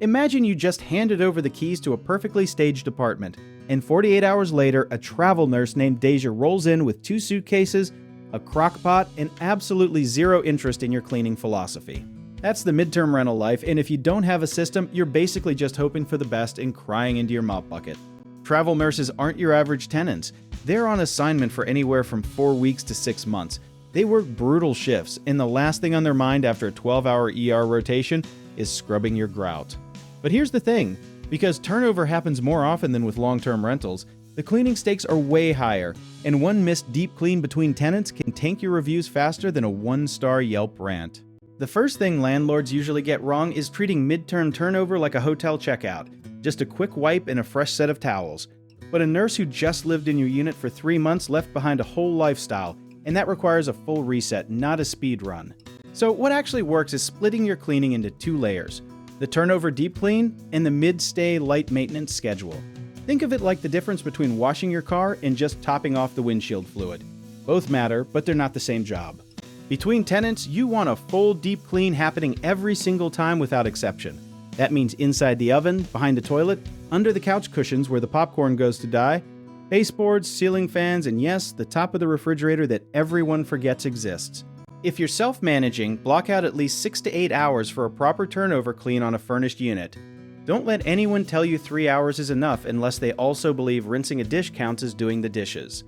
Imagine you just handed over the keys to a perfectly staged apartment, and 48 hours later, a travel nurse named Deja rolls in with 2 suitcases, a crock pot, and absolutely zero interest in your cleaning philosophy. That's the midterm rental life, and if you don't have a system, you're basically just hoping for the best and crying into your mop bucket. Travel nurses aren't your average tenants. They're on assignment for anywhere from 4 weeks to 6 months. They work brutal shifts, and the last thing on their mind after a 12-hour ER rotation is scrubbing your grout. But here's the thing, because turnover happens more often than with long-term rentals, the cleaning stakes are way higher, and one missed deep clean between tenants can tank your reviews faster than a 1-star Yelp rant. The first thing landlords usually get wrong is treating midterm turnover like a hotel checkout, just a quick wipe and a fresh set of towels. But a nurse who just lived in your unit for 3 months left behind a whole lifestyle, and that requires a full reset, not a speed run. So what actually works is splitting your cleaning into 2 layers. The turnover deep clean, and the mid-stay light maintenance schedule. Think of it like the difference between washing your car and just topping off the windshield fluid. Both matter, but they're not the same job. Between tenants, you want a full deep clean happening every single time without exception. That means inside the oven, behind the toilet, under the couch cushions where the popcorn goes to die, baseboards, ceiling fans, and yes, the top of the refrigerator that everyone forgets exists. If you're self-managing, block out at least 6 to 8 hours for a proper turnover clean on a furnished unit. Don't let anyone tell you 3 hours is enough unless they also believe rinsing a dish counts as doing the dishes.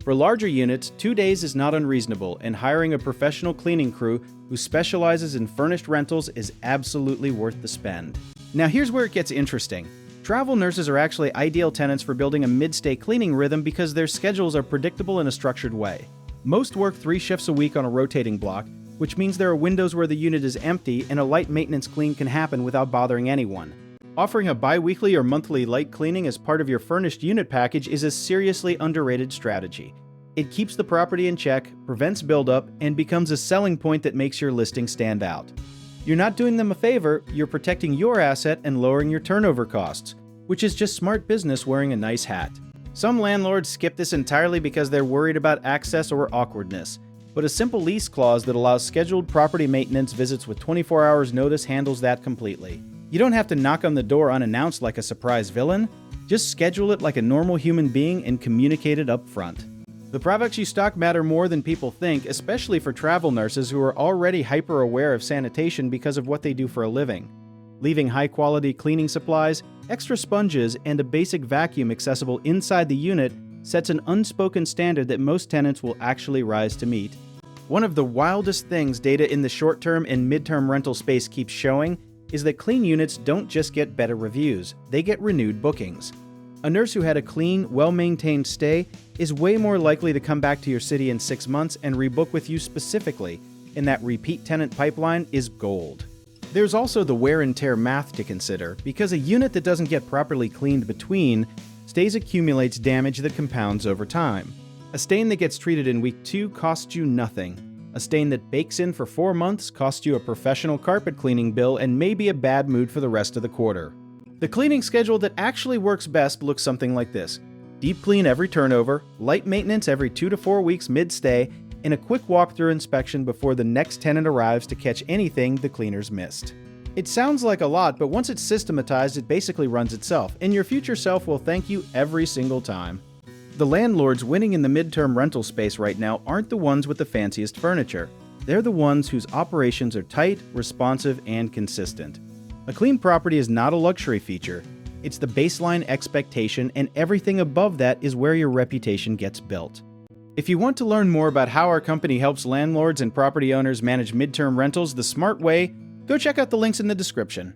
For larger units, 2 days is not unreasonable, and hiring a professional cleaning crew who specializes in furnished rentals is absolutely worth the spend. Now here's where it gets interesting. Travel nurses are actually ideal tenants for building a mid-stay cleaning rhythm because their schedules are predictable in a structured way. Most work 3 shifts a week on a rotating block, which means there are windows where the unit is empty and a light maintenance clean can happen without bothering anyone. Offering a bi-weekly or monthly light cleaning as part of your furnished unit package is a seriously underrated strategy. It keeps the property in check, prevents buildup, and becomes a selling point that makes your listing stand out. You're not doing them a favor, you're protecting your asset and lowering your turnover costs, which is just smart business wearing a nice hat. Some landlords skip this entirely because they're worried about access or awkwardness, but a simple lease clause that allows scheduled property maintenance visits with 24 hours notice handles that completely. You don't have to knock on the door unannounced like a surprise villain, just schedule it like a normal human being and communicate it up front. The products you stock matter more than people think, especially for travel nurses who are already hyper-aware of sanitation because of what they do for a living. Leaving high-quality cleaning supplies, extra sponges, and a basic vacuum accessible inside the unit sets an unspoken standard that most tenants will actually rise to meet. One of the wildest things data in the short-term and midterm rental space keeps showing is that clean units don't just get better reviews, they get renewed bookings. A nurse who had a clean, well-maintained stay is way more likely to come back to your city in 6 months and rebook with you specifically, and that repeat tenant pipeline is gold. There's also the wear and tear math to consider, because a unit that doesn't get properly cleaned between stays accumulates damage that compounds over time. A stain that gets treated in week 2 costs you nothing. A stain that bakes in for 4 months costs you a professional carpet cleaning bill and maybe a bad mood for the rest of the quarter. The cleaning schedule that actually works best looks something like this. Deep clean every turnover, light maintenance every 2 to 4 weeks mid-stay, and a quick walkthrough inspection before the next tenant arrives to catch anything the cleaners missed. It sounds like a lot, but once it's systematized, it basically runs itself, and your future self will thank you every single time. The landlords winning in the midterm rental space right now aren't the ones with the fanciest furniture. They're the ones whose operations are tight, responsive, and consistent. A clean property is not a luxury feature. It's the baseline expectation, and everything above that is where your reputation gets built. If you want to learn more about how our company helps landlords and property owners manage midterm rentals the smart way, go check out the links in the description.